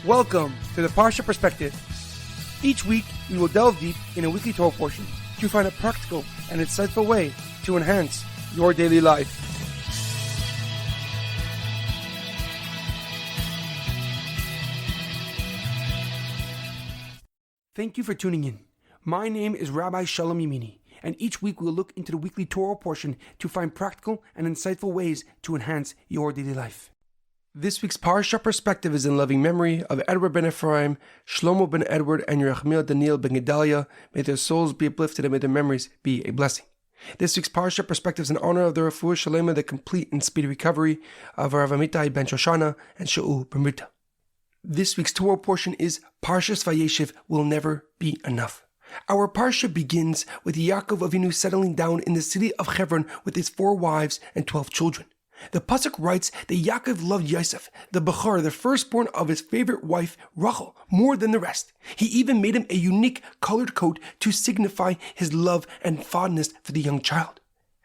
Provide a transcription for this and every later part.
Welcome to the Parsha Perspective. Each week, we will delve deep in a weekly Torah portion to find a practical and insightful way to enhance your daily life. Thank you for tuning in. My name is Rabbi Shalom Yemini, and each week we will look into the weekly Torah portion to find practical and insightful ways to enhance your daily life. This week's Parsha Perspective is in loving memory of Edward Ben Efraim, Shlomo Ben Edward, and Yirachmiel Daniel Ben Gedalia. May their souls be uplifted and may their memories be a blessing. This week's Parsha Perspective is in honor of the Refuah Shlema, the complete and speedy recovery of HaRav Amitai ben Shoshanna and Shaul ben Berta. This week's Torah portion is Parshas Vayeishev will never be enough. Our Parsha begins with Ya'akov Avinu settling down in the city of Chevron with his 4 wives and 12 children. The Pasuk writes that Yaakov loved Yosef, the Bechor, the firstborn of his favorite wife, Rochel, more than the rest. He even made him a unique colored coat to signify his love and fondness for the young child.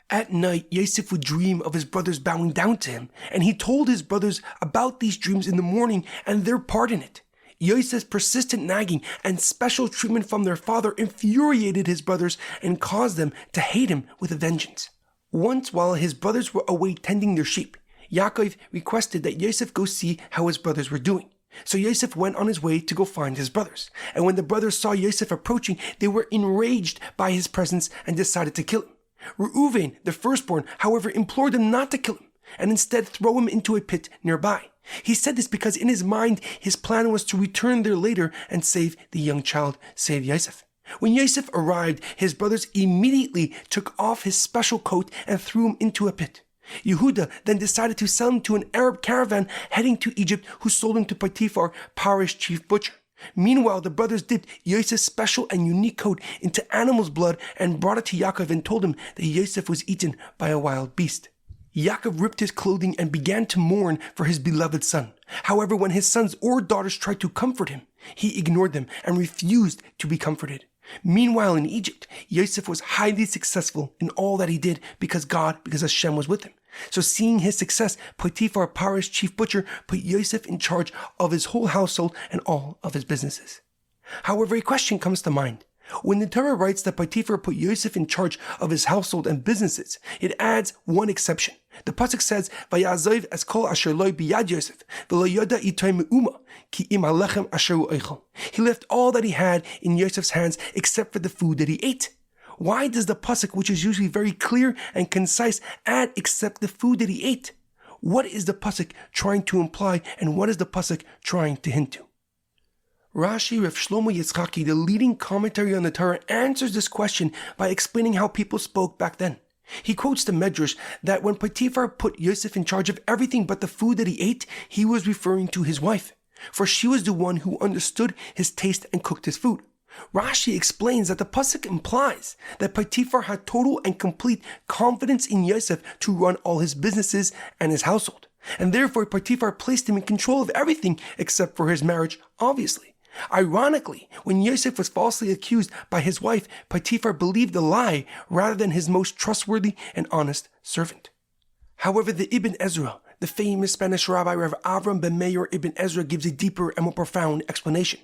At night, Yosef would dream of his brothers bowing down to him, and he told his brothers about these dreams in the morning and their part in it. Yosef's persistent nagging and special treatment from their father infuriated his brothers and caused them to hate him with a vengeance. Once, while his brothers were away tending their sheep, Yaakov requested that Yosef go see how his brothers were doing. So Yosef went on his way to go find his brothers. And when the brothers saw Yosef approaching, they were enraged by his presence and decided to kill him. Reuven, the firstborn, however, implored them not to kill him, and instead throw him into a pit nearby. He said this because in his mind, his plan was to return there later and save the young child, save Yosef. When Yosef arrived, his brothers immediately took off his special coat and threw him into a pit. Yehuda then decided to sell him to an Arab caravan heading to Egypt, who sold him to Potiphar, Paro's chief butcher. Meanwhile, the brothers dipped Yosef's special and unique coat into animal's blood and brought it to Yaakov and told him that Yosef was eaten by a wild beast. Yaakov ripped his clothing and began to mourn for his beloved son. However, when his sons or daughters tried to comfort him, he ignored them and refused to be comforted. Meanwhile, in Egypt, Yosef was highly successful in all that he did because Hashem was with him. So seeing his success, Potiphar, Paro's chief butcher, put Yosef in charge of his whole household and all of his businesses. However, a question comes to mind. When the Torah writes that Potiphar put Yosef in charge of his household and businesses, it adds one exception. The Pasuk says, "Vayazov es kol asher lo biyad Yosef, v'lo yoda itoy me'uma, ki im halechem asher hu eichel." He left all that he had in Yosef's hands except for the food that he ate. Why does the Pasuk, which is usually very clear and concise, add except the food that he ate? What is the Pasuk trying to imply, and what is the Pasuk trying to hint to? Rashi Rav Shlomo Yitzchaki, the leading commentary on the Torah, answers this question by explaining how people spoke back then. He quotes the Medrash that when Potiphar put Yosef in charge of everything but the food that he ate, he was referring to his wife, for she was the one who understood his taste and cooked his food. Rashi explains that the Pasuk implies that Potiphar had total and complete confidence in Yosef to run all his businesses and his household, and therefore Potiphar placed him in control of everything except for his marriage, obviously. Ironically, when Yosef was falsely accused by his wife, Potiphar believed the lie rather than his most trustworthy and honest servant. However, the Ibn Ezra, the famous Spanish rabbi Rav Avram ben Meir Ibn Ezra, gives a deeper and more profound explanation.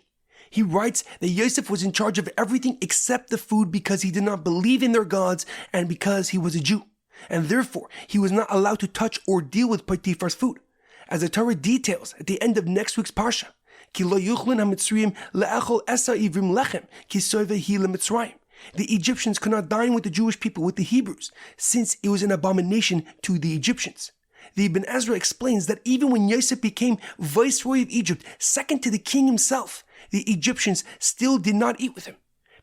He writes that Yosef was in charge of everything except the food because he did not believe in their gods and because he was a Jew, and therefore he was not allowed to touch or deal with Potiphar's food. As the Torah details at the end of next week's Parsha, the Egyptians could not dine with the Jewish people, with the Hebrews, since it was an abomination to the Egyptians. The Ibn Ezra explains that even when Yosef became viceroy of Egypt, second to the king himself, the Egyptians still did not eat with him,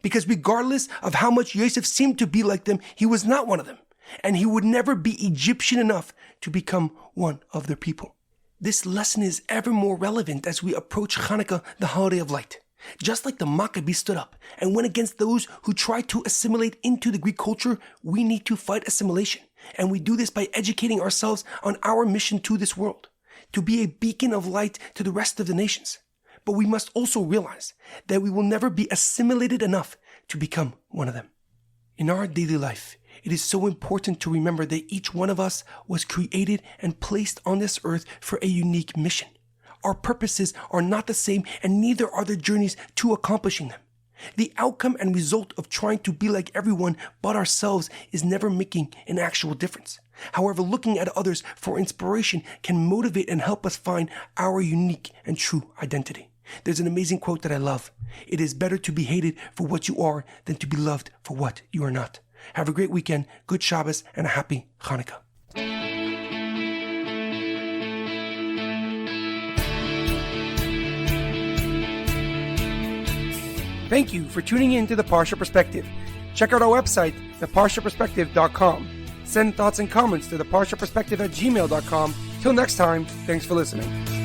because regardless of how much Yosef seemed to be like them, he was not one of them, and he would never be Egyptian enough to become one of their people. This lesson is ever more relevant as we approach Hanukkah, the holiday of light. Just like the Maccabees stood up and went against those who tried to assimilate into the Greek culture, we need to fight assimilation. And we do this by educating ourselves on our mission to this world, to be a beacon of light to the rest of the nations. But we must also realize that we will never be assimilated enough to become one of them. In our daily life, it is so important to remember that each one of us was created and placed on this earth for a unique mission. Our purposes are not the same, and neither are the journeys to accomplishing them. The outcome and result of trying to be like everyone but ourselves is never making an actual difference. However, looking at others for inspiration can motivate and help us find our unique and true identity. There's an amazing quote that I love. It is better to be hated for what you are than to be loved for what you are not. Have a great weekend, good Shabbos, and a happy Hanukkah. Thank you for tuning in to the Parsha Perspective. Check out our website, theparshaperspective.com. Send thoughts and comments to theparshaperspective@gmail.com. Till next time, thanks for listening.